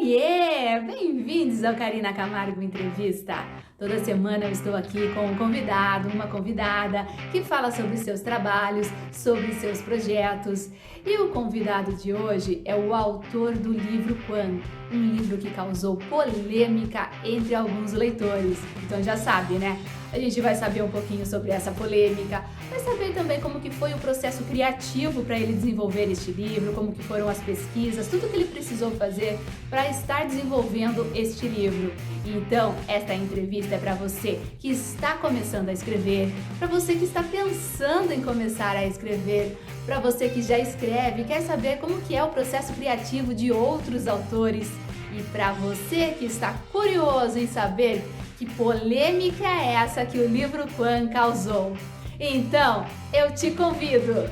Oiê! Bem-vindos ao Karina Camargo Entrevista. Toda semana eu estou aqui com um convidado, uma convidada que fala sobre seus trabalhos, sobre seus projetos. E o convidado de hoje é o autor do livro Quan, um livro que causou polêmica entre alguns leitores. Então já sabe, né? A gente vai saber um pouquinho sobre essa polêmica, vai saber também como que foi o processo criativo para ele desenvolver este livro, como que foram as pesquisas, tudo que ele precisou fazer para estar desenvolvendo este livro. Então, esta entrevista é para você que está começando a escrever, para você que está pensando em começar a escrever, para você que já escreve e quer saber como que é o processo criativo de outros autores e para você que está curioso em saber que polêmica é essa que o livro Quan causou. Então, eu te convido.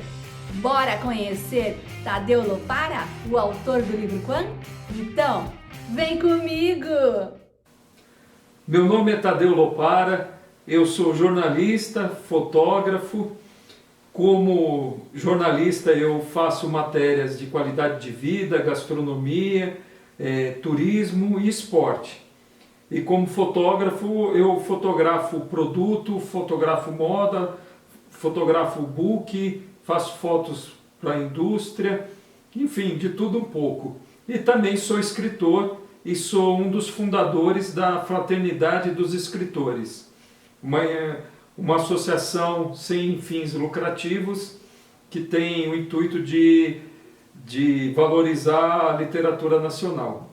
Bora conhecer Tadeu Lopara, o autor do livro Quan? Então, vem comigo! Meu nome é Tadeu Lopara, eu sou jornalista, fotógrafo. Como jornalista eu faço matérias de qualidade de vida, gastronomia, turismo e esporte. E como fotógrafo eu fotografo produto, fotografo moda, fotografo book, faço fotos para a indústria, enfim, de tudo um pouco. E também sou escritor e sou um dos fundadores da Fraternidade dos Escritores, uma associação sem fins lucrativos que tem o intuito de valorizar a literatura nacional.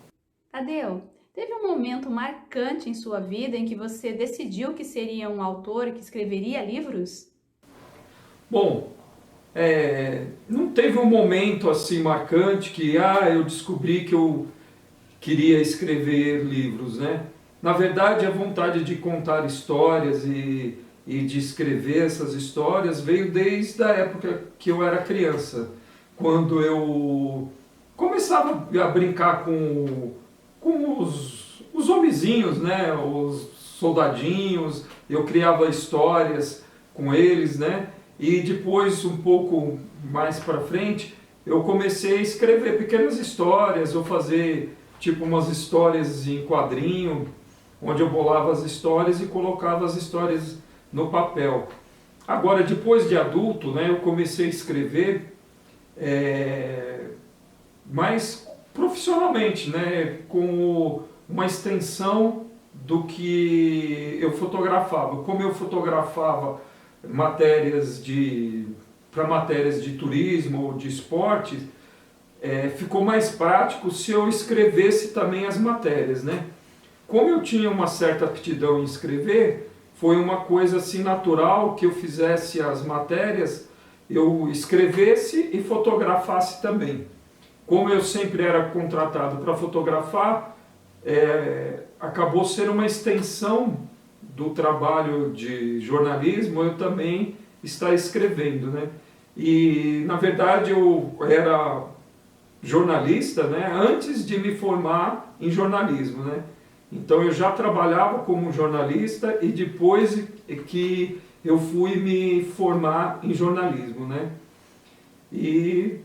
Tadeu, teve um momento marcante em sua vida em que você decidiu que seria um autor e que escreveria livros? Bom, não teve um momento assim marcante que eu descobri que eu queria escrever livros, né? Na verdade, a vontade de contar histórias e de escrever essas histórias veio desde a época que eu era criança, quando eu começava a brincar com os homenzinhos, né? Os soldadinhos, eu criava histórias com eles, né? E depois, um pouco mais para frente, eu comecei a escrever pequenas histórias, ou fazer tipo umas histórias em quadrinho, onde eu bolava as histórias e colocava as histórias no papel. Agora, depois de adulto, né, eu comecei a escrever mais profissionalmente, né, com uma extensão do que eu fotografava. Como eu fotografava para matérias de turismo ou de esporte, ficou mais prático se eu escrevesse também as matérias, né? Como eu tinha uma certa aptidão em escrever, foi uma coisa assim natural que eu fizesse as matérias, eu escrevesse e fotografasse também. Como eu sempre era contratado para fotografar, acabou sendo uma extensão do trabalho de jornalismo, eu também estar escrevendo, né? E, na verdade, eu era jornalista, né, antes de me formar em jornalismo, né? Então, eu já trabalhava como jornalista e depois que eu fui me formar em jornalismo, né? E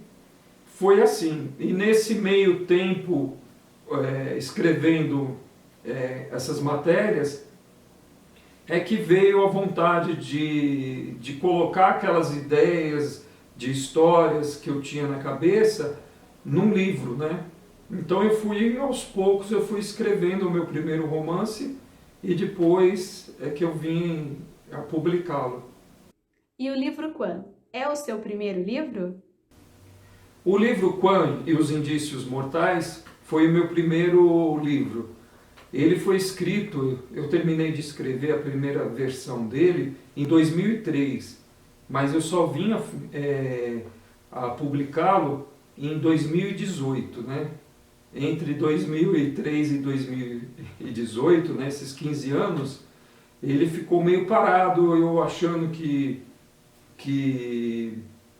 foi assim. E nesse meio tempo, escrevendo essas matérias, é que veio a vontade de colocar aquelas ideias de histórias que eu tinha na cabeça num livro, né? Então aos poucos eu fui escrevendo o meu primeiro romance e depois é que eu vim a publicá-lo. E o livro Quan é o seu primeiro livro? O livro Quan e os Indícios Mortais foi o meu primeiro livro. Ele foi escrito, eu terminei de escrever a primeira versão dele em 2003, mas eu só vim a publicá-lo em 2018, né? Entre 2003 e 2018, né, esses 15 anos, ele ficou meio parado, eu achando que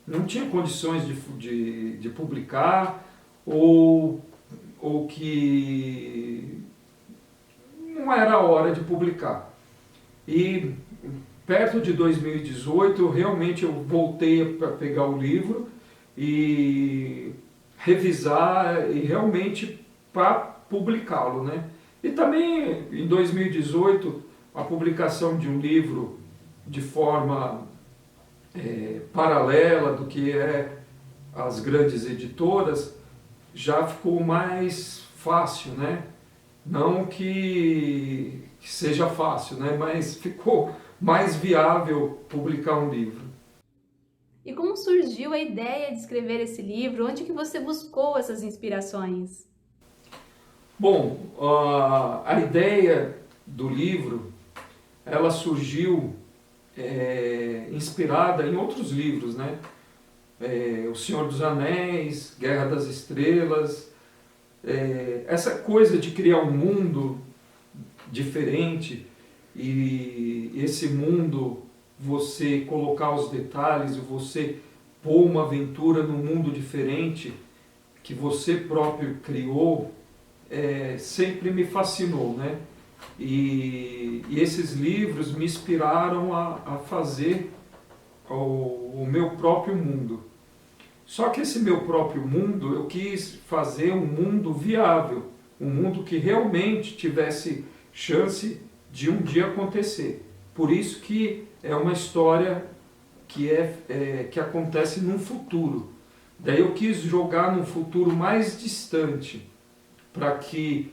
não tinha condições de publicar, ou que não era a hora de publicar. E perto de 2018, realmente eu voltei para pegar o livro e revisar e realmente para publicá-lo, né? E também em 2018 a publicação de um livro de forma paralela do que as grandes editoras já ficou mais fácil, né? Não que seja fácil, né? Mas ficou mais viável publicar um livro. E como surgiu a ideia de escrever esse livro? Onde que você buscou essas inspirações? Bom, a ideia do livro, ela surgiu inspirada em outros livros, né? O Senhor dos Anéis, Guerra das Estrelas, essa coisa de criar um mundo diferente e esse mundo, você colocar os detalhes, você pôr uma aventura num mundo diferente que você próprio criou, sempre me fascinou, né? E esses livros me inspiraram a fazer o meu próprio mundo. Só que esse meu próprio mundo, eu quis fazer um mundo viável, um mundo que realmente tivesse chance de um dia acontecer. Por isso que é uma história que acontece num futuro. Daí eu quis jogar num futuro mais distante, para que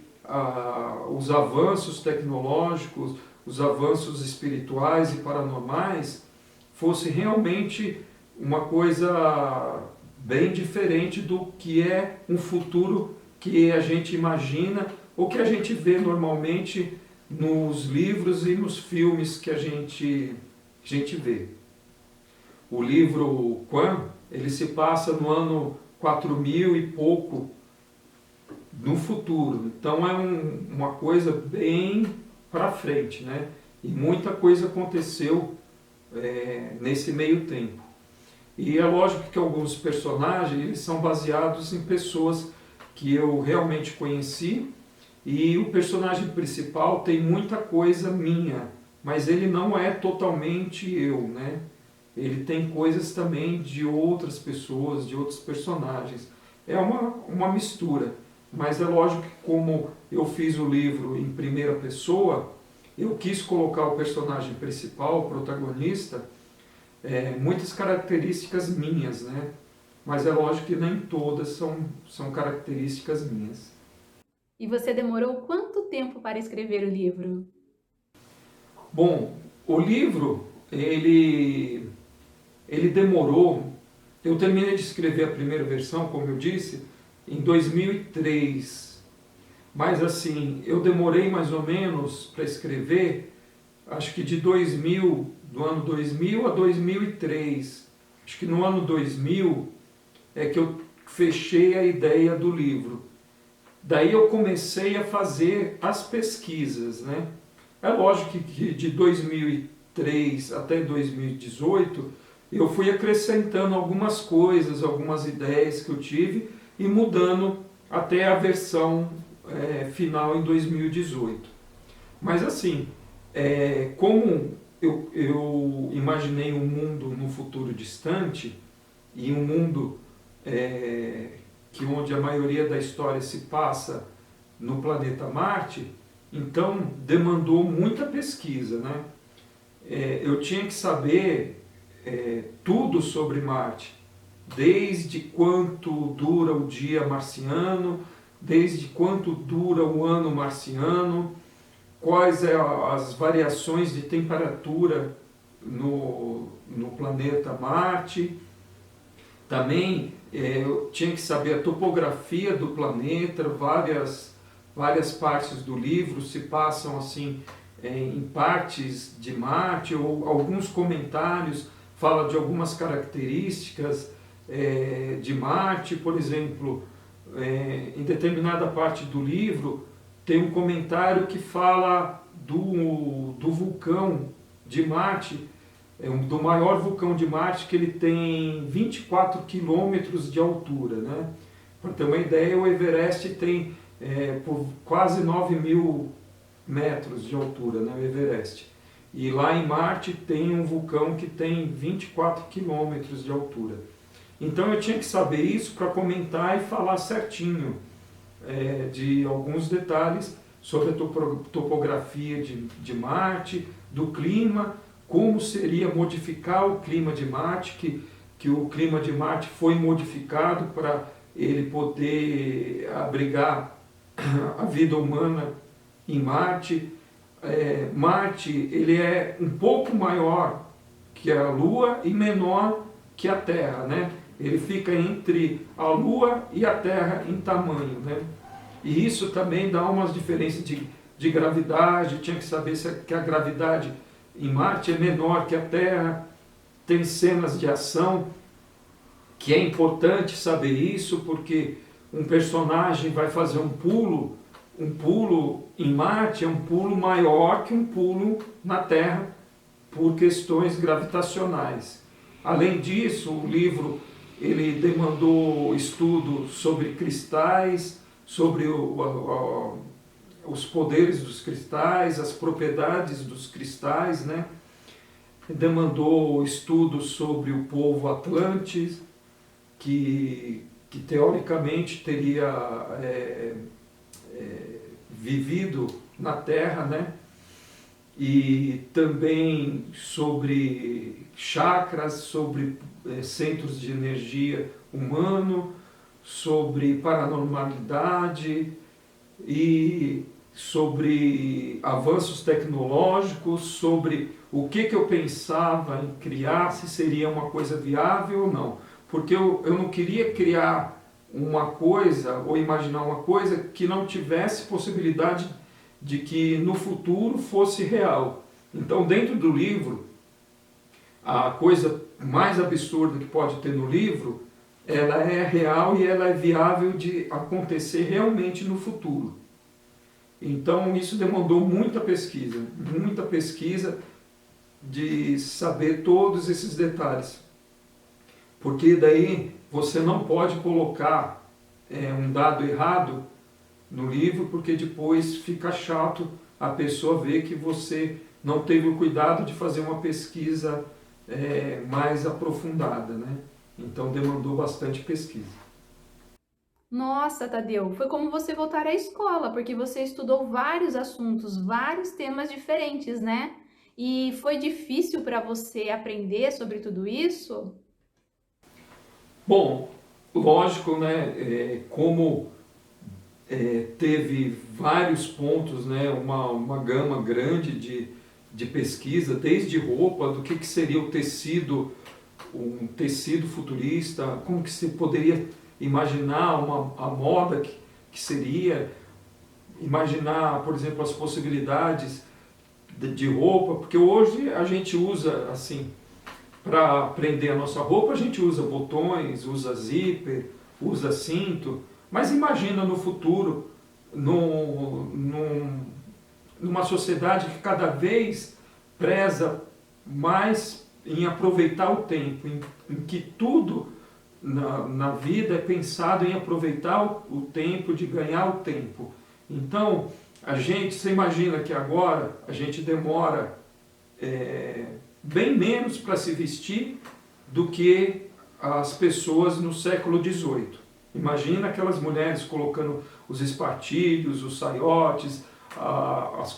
os avanços tecnológicos, os avanços espirituais e paranormais fosse realmente uma coisa bem diferente do que é um futuro que a gente imagina ou que a gente vê normalmente nos livros e nos filmes que a gente vê. O livro Quan, ele se passa no ano 4000 e pouco no futuro, então é uma coisa bem para frente, né? E muita coisa aconteceu nesse meio tempo. E é lógico que alguns personagens eles são baseados em pessoas que eu realmente conheci, e o personagem principal tem muita coisa minha, mas ele não é totalmente eu, né? Ele tem coisas também de outras pessoas, de outros personagens. É uma mistura, mas é lógico que como eu fiz o livro em primeira pessoa, eu quis colocar o personagem principal, o protagonista, muitas características minhas, né? Mas é lógico que nem todas são características minhas. E você demorou quanto tempo para escrever o livro? Bom, o livro, ele demorou, eu terminei de escrever a primeira versão, como eu disse, em 2003. Mas assim, eu demorei mais ou menos para escrever, acho que do ano 2000 a 2003. Acho que no ano 2000 é que eu fechei a ideia do livro. Daí eu comecei a fazer as pesquisas, né? É lógico que de 2003 até 2018 eu fui acrescentando algumas coisas, algumas ideias que eu tive e mudando até a versão final em 2018. Mas assim, como eu imaginei um mundo no futuro distante e um mundo onde a maioria da história se passa no planeta Marte, então demandou muita pesquisa, né? Eu tinha que saber tudo sobre Marte, desde quanto dura o dia marciano, desde quanto dura o ano marciano, quais as variações de temperatura no planeta Marte. Também eu tinha que saber a topografia do planeta, várias partes do livro se passam assim em partes de Marte, ou alguns comentários falam de algumas características de Marte. Por exemplo, em determinada parte do livro tem um comentário que fala do vulcão de Marte, do maior vulcão de Marte, que ele tem 24 quilômetros de altura, né? Para ter uma ideia, o Everest tem por quase 9.000 metros de altura, né, o Everest. E lá em Marte tem um vulcão que tem 24 quilômetros de altura. Então eu tinha que saber isso para comentar e falar certinho de alguns detalhes sobre a topografia de Marte, do clima, como seria modificar o clima de Marte, que o clima de Marte foi modificado para ele poder abrigar a vida humana em Marte. Marte ele é um pouco maior que a Lua e menor que a Terra, né? Ele fica entre a Lua e a Terra em tamanho, né? E isso também dá umas diferenças de gravidade. Tinha que saber que a gravidade em Marte é menor que a Terra. Tem cenas de ação que é importante saber isso, porque um personagem vai fazer um pulo em Marte é um pulo maior que um pulo na Terra por questões gravitacionais. Além disso, o livro ele demandou estudo sobre cristais, sobre os poderes dos cristais, as propriedades dos cristais, né? Demandou estudos sobre o povo Atlantes, que teoricamente teria vivido na Terra, né? E também sobre chakras, sobre centros de energia humano, sobre paranormalidade e sobre avanços tecnológicos, sobre o que eu pensava em criar, se seria uma coisa viável ou não. Porque eu não queria criar uma coisa ou imaginar uma coisa que não tivesse possibilidade de que no futuro fosse real. Então, dentro do livro, a coisa mais absurda que pode ter no livro, ela é real e ela é viável de acontecer realmente no futuro. Então, isso demandou muita pesquisa de saber todos esses detalhes. Porque daí você não pode colocar um dado errado no livro, porque depois fica chato a pessoa ver que você não teve o cuidado de fazer uma pesquisa mais aprofundada, né? Então demandou bastante pesquisa. Nossa, Tadeu, foi como você voltar à escola, porque você estudou vários assuntos, vários temas diferentes, né? E foi difícil para você aprender sobre tudo isso? Bom, lógico, né? Como teve vários pontos, né? Uma gama grande de pesquisa, desde roupa, do que seria o tecido, um tecido futurista, como que se poderia imaginar a moda que seria, imaginar, por exemplo, as possibilidades de roupa, porque hoje a gente usa, assim, para prender a nossa roupa, a gente usa botões, usa zíper, usa cinto, mas imagina no futuro, numa sociedade que cada vez preza mais em aproveitar o tempo, em que tudo na vida é pensado em aproveitar o tempo, de ganhar o tempo. Então, você imagina que agora a gente demora bem menos para se vestir do que as pessoas no século XVIII. Imagina aquelas mulheres colocando os espartilhos, os saiotes,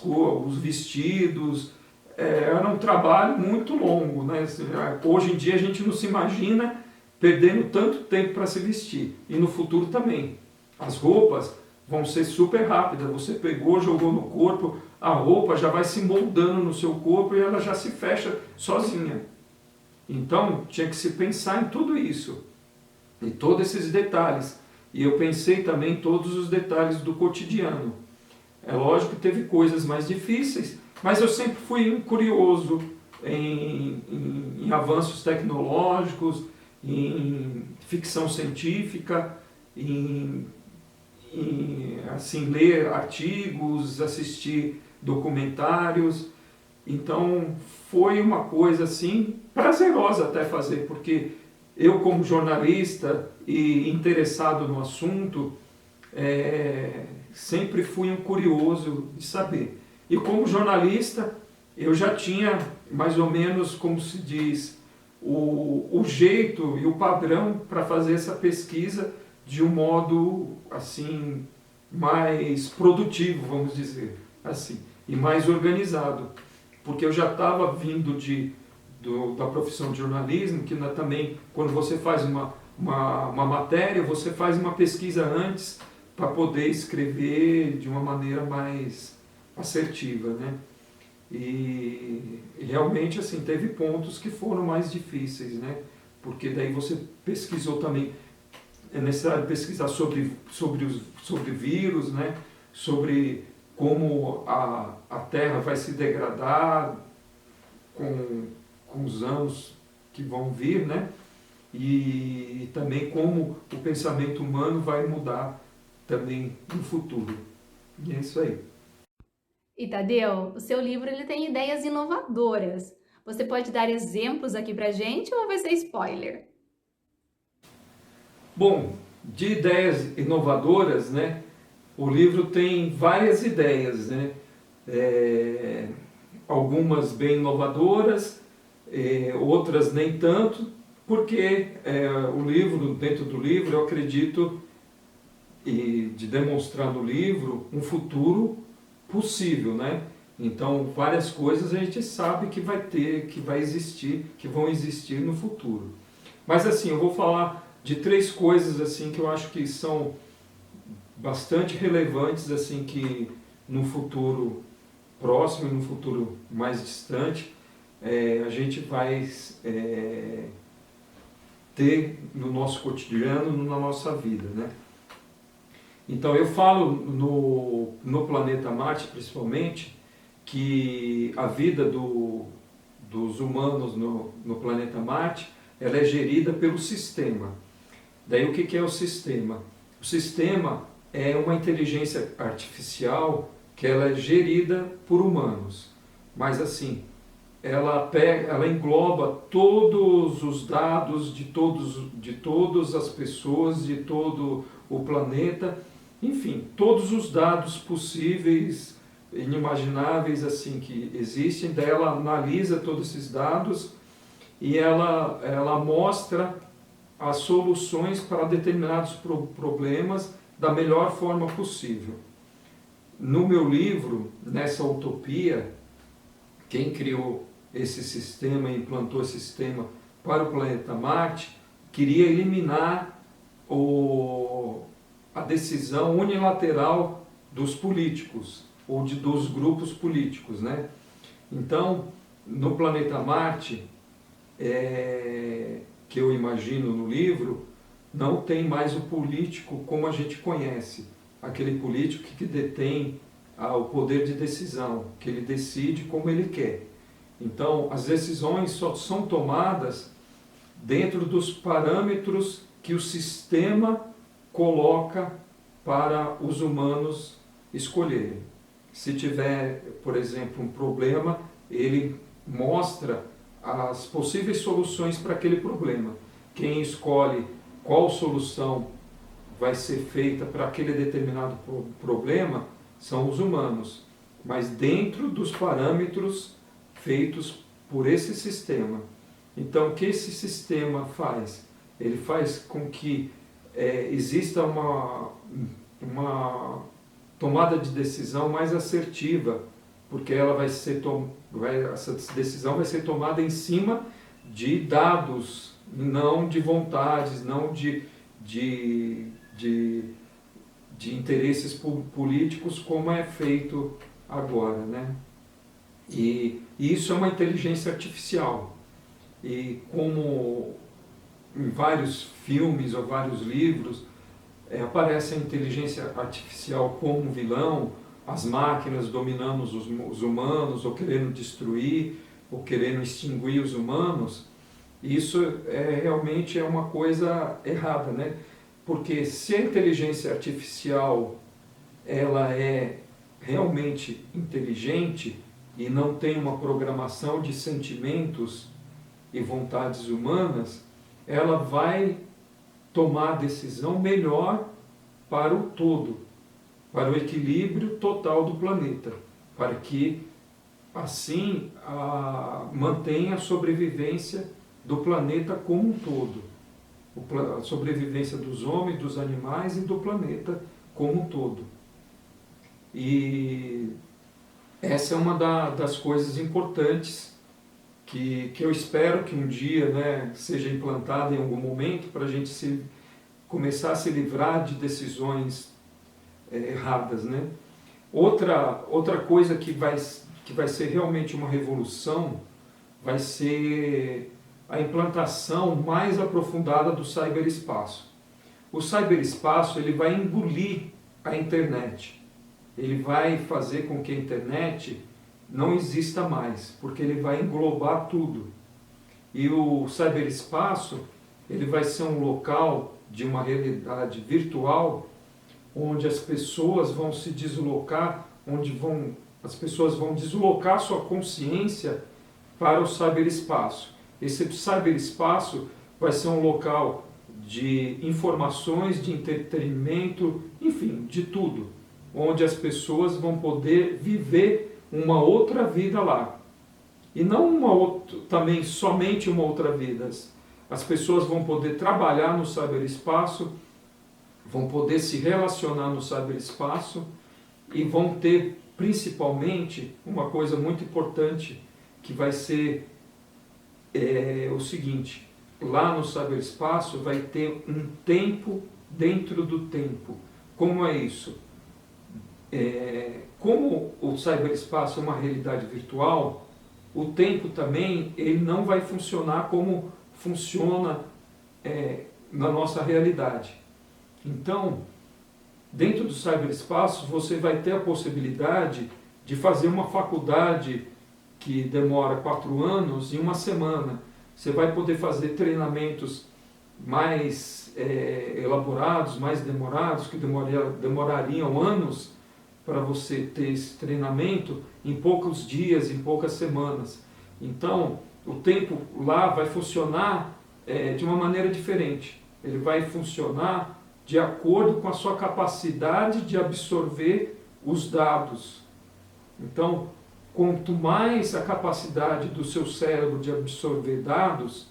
os vestidos. Era um trabalho muito longo, né? Hoje em dia a gente não se imagina perdendo tanto tempo para se vestir. E no futuro também. As roupas vão ser super rápidas. Você pegou, jogou no corpo, a roupa já vai se moldando no seu corpo e ela já se fecha sozinha. Então tinha que se pensar em tudo isso. E todos esses detalhes. E eu pensei também em todos os detalhes do cotidiano. É lógico que teve coisas mais difíceis, mas eu sempre fui um curioso em avanços tecnológicos, em ficção científica, em assim, ler artigos, assistir documentários. Então foi uma coisa assim prazerosa até fazer, porque eu, como jornalista e interessado no assunto, sempre fui um curioso de saber. E como jornalista, eu já tinha mais ou menos, como se diz, o jeito e o padrão para fazer essa pesquisa de um modo assim mais produtivo, vamos dizer assim, e mais organizado, porque eu já estava vindo da profissão de jornalismo, que também, quando você faz uma matéria, você faz uma pesquisa antes para poder escrever de uma maneira mais assertiva, né? E realmente, assim, teve pontos que foram mais difíceis, né? Porque daí você pesquisou também, é necessário pesquisar sobre vírus, né? Sobre como a Terra vai se degradar com os anos que vão vir, né? E também como o pensamento humano vai mudar também no futuro. E é isso aí. E Tadeu, o seu livro ele tem ideias inovadoras. Você pode dar exemplos aqui pra gente ou vai ser spoiler? Bom, de ideias inovadoras, né? O livro tem várias ideias, né? Algumas bem inovadoras, outras nem tanto, porque o livro, dentro do livro, eu acredito de demonstrar no livro um futuro possível, né? Então, várias coisas a gente sabe que vai existir, que vão existir no futuro. Mas assim, eu vou falar de 3 coisas assim que eu acho que são bastante relevantes, assim, que no futuro próximo e no futuro mais distante a gente vai ter no nosso cotidiano, na nossa vida, né? Então eu falo no planeta Marte, principalmente, que a vida dos humanos no planeta Marte, ela é gerida pelo sistema. Daí o que é o sistema? O sistema é uma inteligência artificial que ela é gerida por humanos, mas assim, ela engloba todos os dados de todas as pessoas, de todo o planeta, enfim, todos os dados possíveis, inimagináveis assim que existem. Daí ela analisa todos esses dados e ela mostra as soluções para determinados problemas da melhor forma possível. No meu livro, nessa utopia, quem criou esse sistema e implantou esse sistema para o planeta Marte queria eliminar a decisão unilateral dos políticos ou dos grupos políticos, né? Então, no planeta Marte, que eu imagino no livro, não tem mais o político como a gente conhece, aquele político que detém o poder de decisão, que ele decide como ele quer. Então, as decisões só são tomadas dentro dos parâmetros que o sistema coloca para os humanos escolherem. Se tiver, por exemplo, um problema, ele mostra as possíveis soluções para aquele problema. Quem escolhe qual solução vai ser feita para aquele determinado problema são os humanos, mas dentro dos parâmetros feitos por esse sistema. Então, o que esse sistema faz? Ele faz com que exista uma tomada de decisão mais assertiva, porque ela essa decisão vai ser tomada em cima de dados, não de vontades, não de interesses políticos, como é feito agora, né? E isso é uma inteligência artificial. E como em vários filmes ou vários livros aparece a inteligência artificial como vilão, as máquinas dominando os humanos, ou querendo destruir, ou querendo extinguir os humanos, isso realmente é uma coisa errada, né? Porque se a inteligência artificial ela é realmente inteligente e não tem uma programação de sentimentos e vontades humanas, ela vai tomar a decisão melhor para o todo, para o equilíbrio total do planeta, para que assim mantenha a sobrevivência do planeta como um todo, a sobrevivência dos homens, dos animais e do planeta como um todo. E essa é uma das coisas importantes que eu espero que um dia, né, seja implantada em algum momento para a gente começar a se livrar de decisões erradas, né? Outra coisa que vai ser realmente uma revolução vai ser a implantação mais aprofundada do ciberespaço. O ciberespaço ele vai engolir a internet. Ele vai fazer com que a internet não exista mais, porque ele vai englobar tudo. E o ciberespaço ele vai ser um local de uma realidade virtual onde as pessoas vão se deslocar, as pessoas vão deslocar sua consciência para o ciberespaço. Esse ciberespaço vai ser um local de informações, de entretenimento, enfim, de tudo, onde as pessoas vão poder viver uma outra vida lá. E não também somente uma outra vida. As pessoas vão poder trabalhar no ciberespaço, vão poder se relacionar no ciberespaço e vão ter, principalmente, uma coisa muito importante, que vai ser o seguinte: lá no ciberespaço vai ter um tempo dentro do tempo. Como é isso? Como o ciberespaço é uma realidade virtual, o tempo também ele não vai funcionar como funciona na nossa realidade. Então, dentro do ciberespaço, você vai ter a possibilidade de fazer uma faculdade que demora 4 anos em uma semana. Você vai poder fazer treinamentos mais elaborados, mais demorados, que demorariam anos para você ter esse treinamento em poucos dias, em poucas semanas. Então, o tempo lá vai funcionar de uma maneira diferente. Ele vai funcionar de acordo com a sua capacidade de absorver os dados. Então, quanto mais a capacidade do seu cérebro de absorver dados,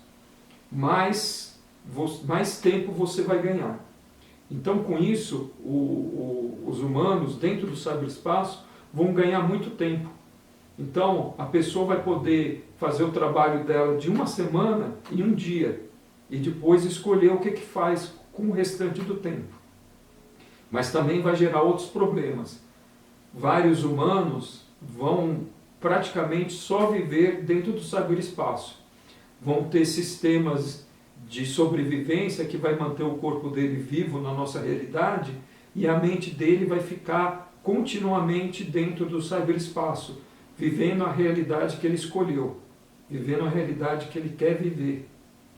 mais tempo você vai ganhar. Então, com isso, os humanos, dentro do ciberespaço, vão ganhar muito tempo. Então, a pessoa vai poder fazer o trabalho dela de uma semana em um dia, e depois escolher o que faz com o restante do tempo. Mas também vai gerar outros problemas. Vários humanos vão praticamente só viver dentro do ciberespaço. Vão ter sistemas de sobrevivência que vai manter o corpo dele vivo na nossa realidade, e a mente dele vai ficar continuamente dentro do ciberespaço, vivendo a realidade que ele escolheu, vivendo a realidade que ele quer viver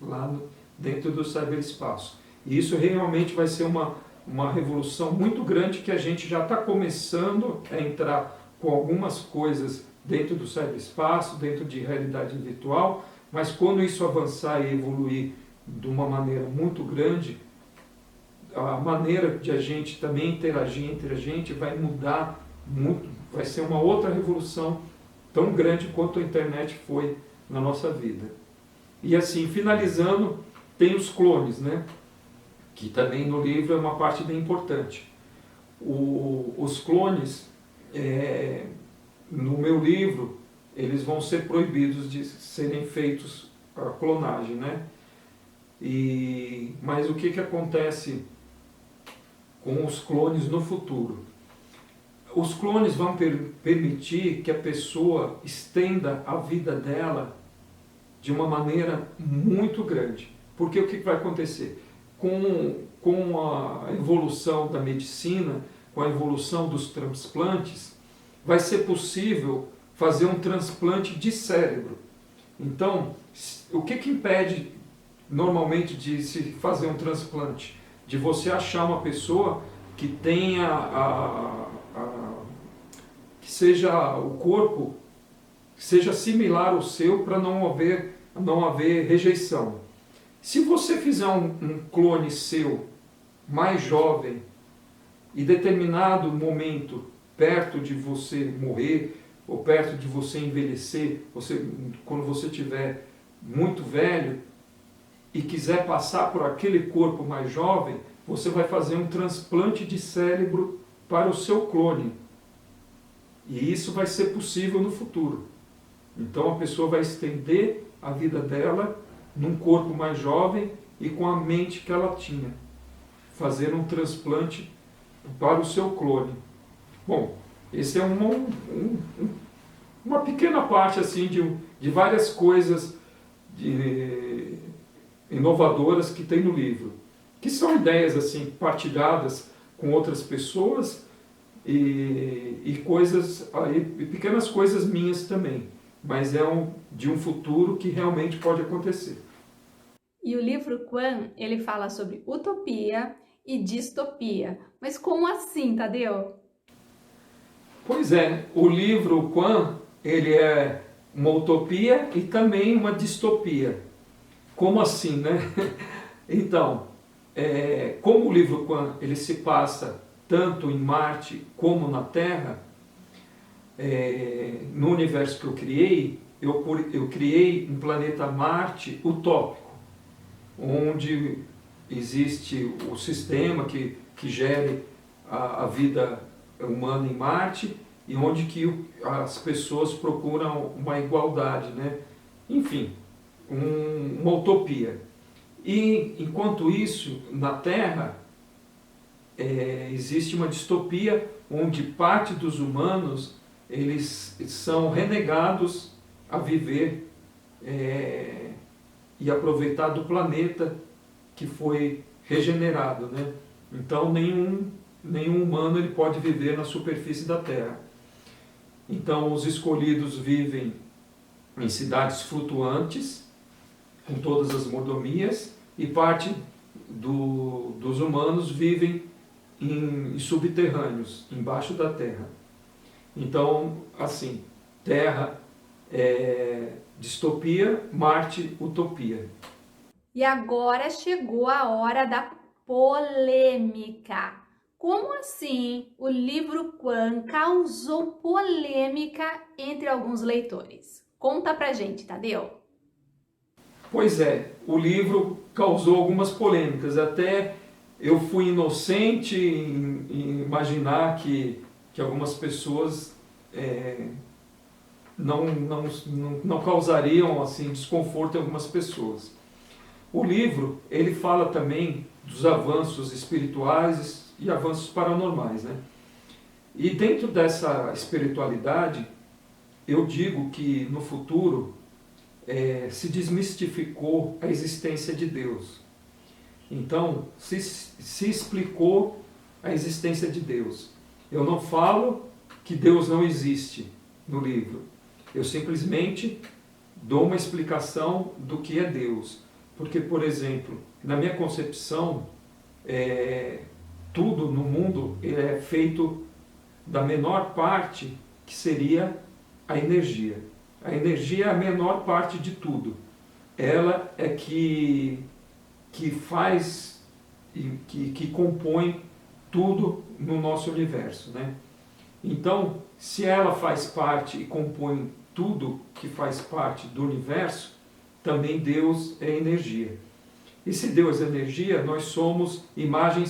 lá dentro do ciberespaço. E isso realmente vai ser uma revolução muito grande, que a gente já está começando a entrar com algumas coisas dentro do ciberespaço, dentro de realidade virtual, mas quando isso avançar e evoluir de uma maneira muito grande, a maneira de a gente também interagir entre a gente vai mudar muito, vai ser uma outra revolução tão grande quanto a internet foi na nossa vida. E assim, finalizando, tem os clones, né? Que também no livro é uma parte bem importante. Os clones, no meu livro, eles vão ser proibidos de serem feitos a clonagem, né? Mas o que acontece com os clones no futuro? Os clones vão permitir que a pessoa estenda a vida dela de uma maneira muito grande. Porque o que vai acontecer? Com a evolução da medicina, com a evolução dos transplantes, vai ser possível fazer um transplante de cérebro. Então, o que impede normalmente de se fazer um transplante? De você achar uma pessoa que tenha que seja o corpo seja similar ao seu, para não haver rejeição. Se você fizer um clone seu mais jovem e determinado momento perto de você morrer ou perto de você envelhecer, quando você estiver muito velho e quiser passar por aquele corpo mais jovem, você vai fazer um transplante de cérebro para o seu clone. E isso vai ser possível no futuro. Então a pessoa vai estender a vida dela num corpo mais jovem e com a mente que ela tinha, fazer um transplante para o seu clone. Bom, esse é uma pequena parte assim de várias coisas inovadoras que tem no livro, que são ideias assim partilhadas com outras pessoas e coisas aí, pequenas coisas minhas também, mas de um futuro que realmente pode acontecer. E o livro Quan, ele fala sobre utopia e distopia. Mas como assim, Tadeu? Pois é, o livro Quan, ele é uma utopia e também uma distopia. Como assim, né? Então, como o livro Quan, ele se passa tanto em Marte como na Terra, no universo que eu criei, eu criei um planeta Marte utópico, onde existe o sistema que gere a vida humana em Marte e onde que as pessoas procuram uma igualdade, né? Enfim, uma utopia. E enquanto isso, na Terra, existe uma distopia onde parte dos humanos eles são renegados a viver e aproveitar do planeta que foi regenerado, né? Então nenhum humano ele pode viver na superfície da Terra. Então os escolhidos vivem em cidades flutuantes, com todas as mordomias, e parte dos humanos vivem em subterrâneos, embaixo da Terra. Então, assim, Terra distopia, Marte utopia. E agora chegou a hora da polêmica. Como assim o livro Quan causou polêmica entre alguns leitores? Conta pra gente, Tadeu. Pois é, o livro causou algumas polêmicas. Até eu fui inocente em imaginar que algumas pessoas não causariam assim desconforto em algumas pessoas. O livro ele fala também dos avanços espirituais e avanços paranormais, né? E dentro dessa espiritualidade, eu digo que no futuro se desmistificou a existência de Deus. Então, se explicou a existência de Deus. Eu não falo que Deus não existe no livro. Eu simplesmente dou uma explicação do que é Deus. Porque, por exemplo, na minha concepção, tudo no mundo é feito da menor parte, que seria a energia. A energia é a menor parte de tudo. Ela é que faz, que compõe tudo no nosso universo, né? Então, se ela faz parte e compõe tudo que faz parte do universo, também Deus é energia. E se Deus é energia, nós somos imagem e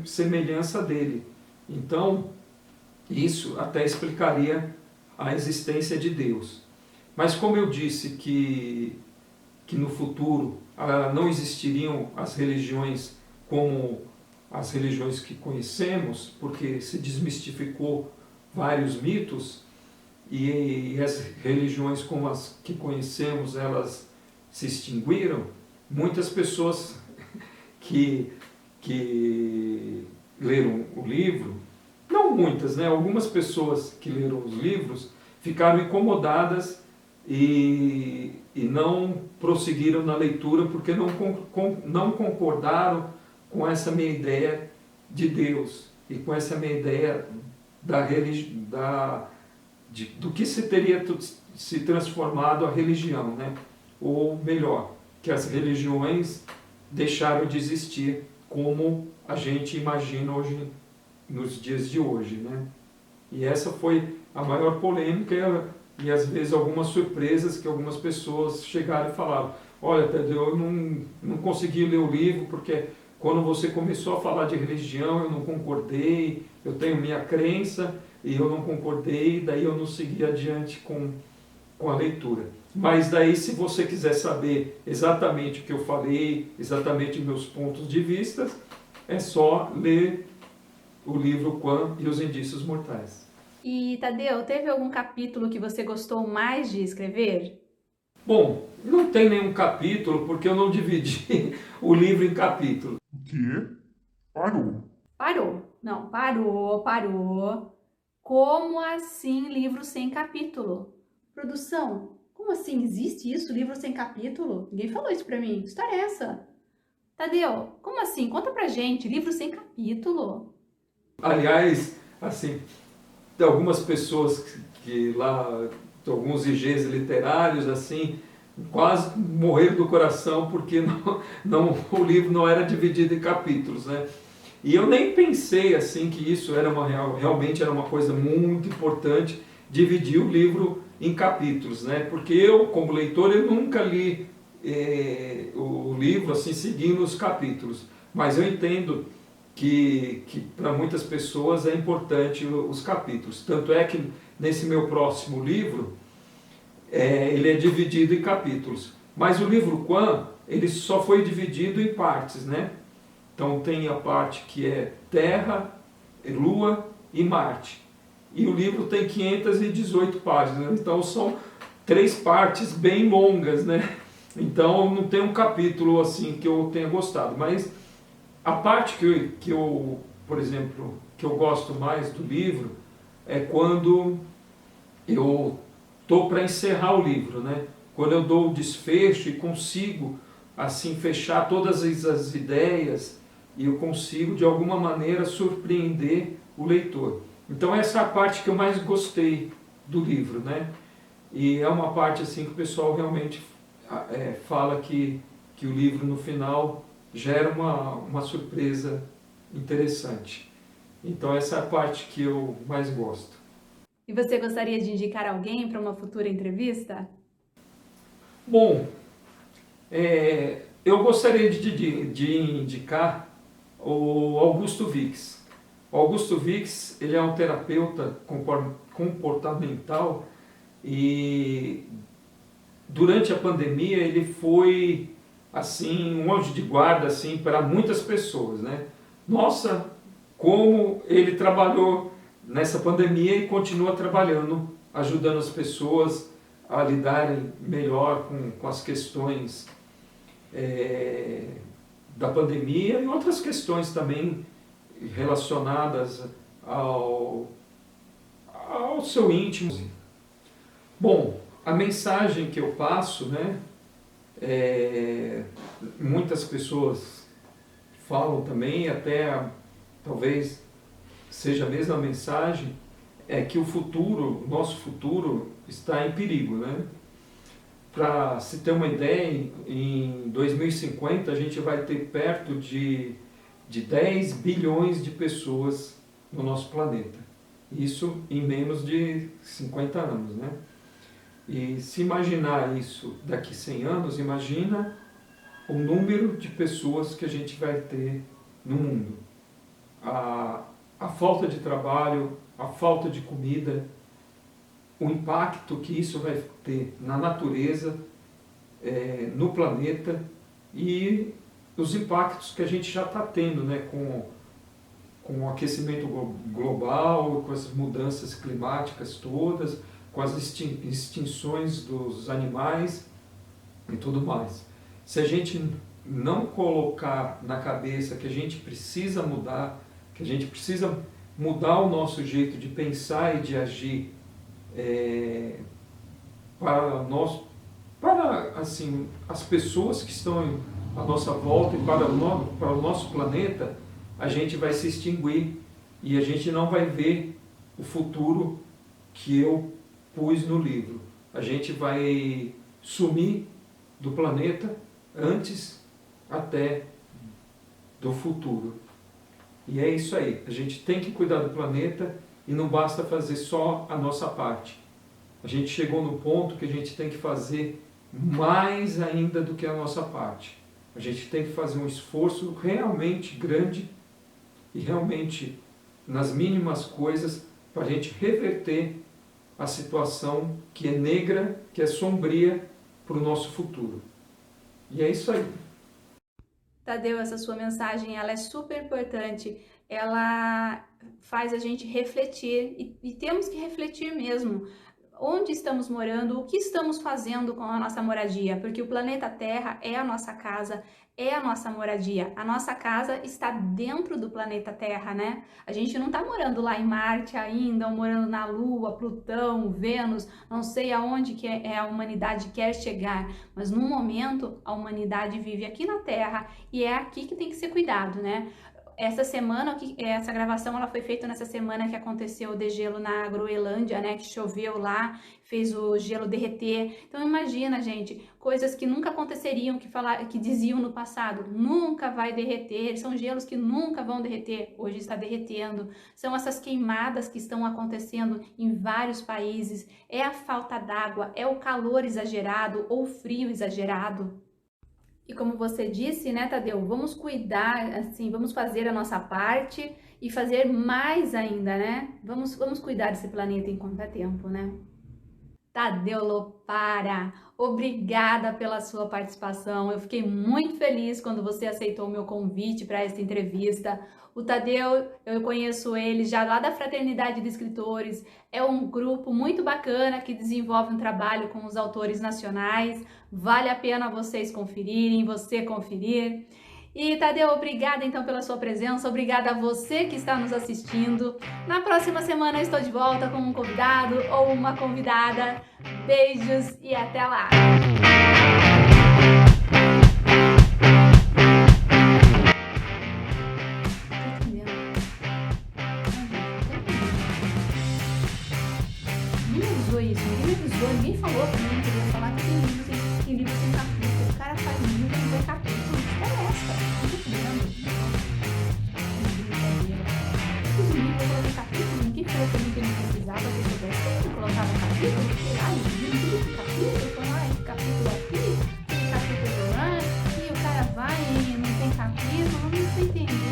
semelhança dele. Então, isso até explicaria a existência de Deus. Mas como eu disse que no futuro não existiriam as religiões como as religiões que conhecemos, porque se desmistificou vários mitos, e as religiões como as que conhecemos, elas se extinguiram, muitas pessoas que leram o livro, não muitas, né? Algumas pessoas que leram os livros ficaram incomodadas e não prosseguiram na leitura porque não concordaram com essa minha ideia de Deus e com essa minha ideia do que se teria se transformado a religião, né? Ou melhor, que as religiões deixaram de existir como a gente imagina hoje, nos dias de hoje, né? E essa foi a maior polêmica e às vezes algumas surpresas que algumas pessoas chegaram e falaram: olha, Pedro, eu não consegui ler o livro porque quando você começou a falar de religião eu não concordei, eu tenho minha crença, e eu não concordei, daí eu não segui adiante com a leitura. Mas daí, se você quiser saber exatamente o que eu falei, exatamente meus pontos de vista, é só ler o livro Quan e os Indícios Mortais. E, Tadeu, teve algum capítulo que você gostou mais de escrever? Bom, não tem nenhum capítulo, porque eu não dividi o livro em capítulos. O quê? Parou. Parou. Não, parou. Como assim livro sem capítulo? Produção, como assim? Existe isso, livro sem capítulo? Ninguém falou isso pra mim. Que história é essa? Tadeu, como assim? Conta pra gente, livro sem capítulo. Aliás, assim, tem algumas pessoas que lá, alguns IGs literários, assim, quase morreram do coração porque o livro não era dividido em capítulos, né? E eu nem pensei assim que isso era realmente era uma coisa muito importante, dividir o livro em capítulos, né? Porque eu, como leitor, eu nunca li o livro assim seguindo os capítulos, mas eu entendo que para muitas pessoas é importante os capítulos. Tanto é que nesse meu próximo livro, ele é dividido em capítulos. Mas o livro Quan, ele só foi dividido em partes, né? Então tem a parte que é Terra, Lua e Marte. E o livro tem 518 páginas, então são 3 partes bem longas, né? Então não tem um capítulo assim que eu tenha gostado, mas a parte que eu, por exemplo, que eu gosto mais do livro é quando eu estou para encerrar o livro, né? Quando eu dou o desfecho e consigo assim fechar todas as ideias e eu consigo de alguma maneira surpreender o leitor. Então essa é a parte que eu mais gostei do livro, né? E é uma parte assim que o pessoal realmente fala que o livro no final gera uma surpresa interessante. Então essa é a parte que eu mais gosto. E você gostaria de indicar alguém para uma futura entrevista? Bom, eu gostaria de indicar o Augusto Vix. O Augusto Vix, ele é um terapeuta comportamental e durante a pandemia ele foi assim um anjo de guarda assim para muitas pessoas, né? Nossa, como ele trabalhou nessa pandemia e continua trabalhando, ajudando as pessoas a lidarem melhor com as questões da pandemia e outras questões também relacionadas ao seu íntimo. Bom, a mensagem que eu passo, né, muitas pessoas falam também, até talvez seja a mesma mensagem, é que o futuro, nosso futuro, está em perigo, né? Para se ter uma ideia, em 2050 a gente vai ter perto de 10 bilhões de pessoas no nosso planeta. Isso em menos de 50 anos, né? E se imaginar isso daqui 100 anos, imagina o número de pessoas que a gente vai ter no mundo. A falta de trabalho, a falta de comida, o impacto que isso vai ter na natureza, no planeta e os impactos que a gente já está tendo, né, com o aquecimento global, com as mudanças climáticas todas, com as extinções dos animais e tudo mais. Se a gente não colocar na cabeça que a gente precisa mudar, que a gente precisa mudar o nosso jeito de pensar e de agir para assim, as pessoas que estão à nossa volta e para o nosso planeta, a gente vai se extinguir e a gente não vai ver o futuro que eu pus no livro. A gente vai sumir do planeta antes até do futuro. E é isso aí, a gente tem que cuidar do planeta e não basta fazer só a nossa parte. A gente chegou no ponto que a gente tem que fazer mais ainda do que a nossa parte. A gente tem que fazer um esforço realmente grande e realmente nas mínimas coisas para a gente reverter a situação que é negra, que é sombria para o nosso futuro. E é isso aí. Tadeu, essa sua mensagem, ela é super importante. Ela faz a gente refletir e temos que refletir mesmo. Onde estamos morando, o que estamos fazendo com a nossa moradia, porque o planeta Terra é a nossa casa, é a nossa moradia. A nossa casa está dentro do planeta Terra, né? A gente não está morando lá em Marte ainda, ou morando na Lua, Plutão, Vênus, não sei aonde que a humanidade quer chegar, mas no momento a humanidade vive aqui na Terra e é aqui que tem que ser cuidado, né? Essa semana, essa gravação ela foi feita nessa semana que aconteceu o degelo na Groenlândia, né, que choveu lá, fez o gelo derreter. Então imagina, gente, coisas que nunca aconteceriam, que diziam no passado, nunca vai derreter, são gelos que nunca vão derreter, hoje está derretendo. São essas queimadas que estão acontecendo em vários países, é a falta d'água, é o calor exagerado ou frio exagerado. E como você disse, né, Tadeu, vamos cuidar, assim, vamos fazer a nossa parte e fazer mais ainda, né? Vamos cuidar desse planeta enquanto é tempo, né? Tadeu Lopara, obrigada pela sua participação. Eu fiquei muito feliz quando você aceitou o meu convite para esta entrevista. O Tadeu, eu conheço ele já lá da Fraternidade de Escritores, é um grupo muito bacana que desenvolve um trabalho com os autores nacionais, vale a pena vocês conferirem, você conferir. E Tadeu, obrigada então pela sua presença, obrigada a você que está nos assistindo. Na próxima semana eu estou de volta com um convidado ou uma convidada. Beijos e até lá! Ninguém falou pra mim que eu ia falar que tem livro sem capítulo. O cara faz livro e não tem capítulo. Que é essa? Não tô entendendo. Os livros eu coloquei capítulo. Ninguém falou pra mim que eu não precisava que eu soubesse. Eu colocava capítulo. Ai, livro de capítulo. Eu falo, esse capítulo aqui, esse capítulo lá. E o cara vai e não tem capítulo. Eu não tô entendendo.